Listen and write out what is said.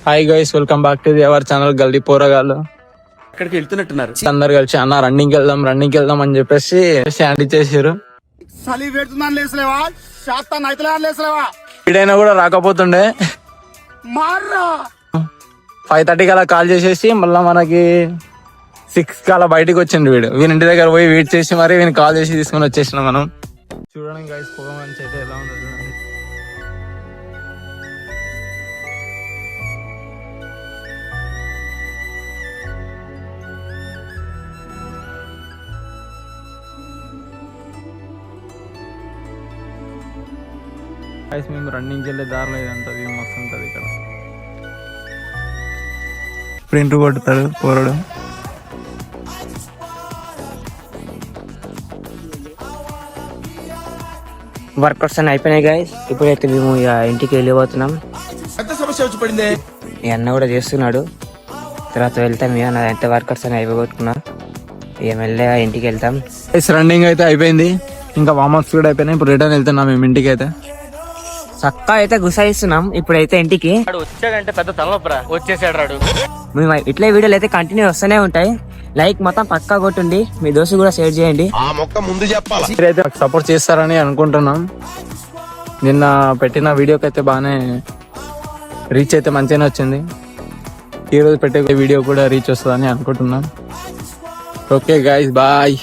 Hi guys, welcome back to our channel గల్లీ పోరగాళ్ళు. ఇక్కడికి వెళ్తున్నట్టున్నారు. అందరు కలిసి అన్న రన్నింగ్ వెళ్దాం అని చెప్పేసి స్టాండ్ ఇచ్చేసారు. వీడైనా కూడా రాకపోతుండే 5:30 కలా కాల్ చేసేసి మళ్ళీ మనకి 6 కలా బయటకు వచ్చిండు వీడు. వీని ఇంటి దగ్గర పోయి వెయిట్ చేసి మరి వీని కాల్ చేసి తీసుకొని వచ్చేసినాం మనం. చూడండి గైస్, పొగ మంచి అయితే ఎలా ఉండదు. మేము రన్నింగ్ వెళ్ళే దారిలో ఇదంతా వ్యూ మస్తు ఉంటుంది. ఇక్కడ ప్రింట్ కొడతాడు పోరడు. వర్కౌట్స్ అని అయిపోయినాయి గాయస్. ఇప్పుడైతే మేము ఇంటికి వెళ్ళిపోతున్నాం. పెద్ద సమస్య వచ్చి పడింది. ఈ అన్న కూడా చేస్తున్నాడు. తర్వాత వెళ్తాం. ఇక నాదైతే వర్కౌట్స్ అని అయిపోగొట్టుకున్నా. ఇక మెల్లగా ఇంటికి వెళ్తాం. రన్నింగ్ అయితే అయిపోయింది, ఇంకా వార్మప్స్ కూడా అయిపోయినాయి. ఇప్పుడు రిటర్న్ వెళ్తున్నాం మేము ఇంటికి. అయితే చక్కా అయితే గుసాయిస్తున్నాం. ఇప్పుడైతే ఇంటికి వచ్చాడంటే పెద్ద తలనొప్పరా వచ్చేసాడు రాడు. మేము ఇట్లే వీడియోలు అయితే కంటిన్యూ వస్తూనే ఉంటాయి. లైక్ మొత్తం పక్కా కొట్టుండి, మీ దోస్తు కూడా షేర్ చేయండి. మీరైతే సపోర్ట్ చేస్తారని అనుకుంటున్నాం. నిన్న పెట్టిన వీడియోకి అయితే బాగానే రీచ్ అయితే మంచిగానే వచ్చింది. ఈరోజు పెట్టే వీడియో కూడా రీచ్ వస్తుందని అనుకుంటున్నాం. Okay guys, bye.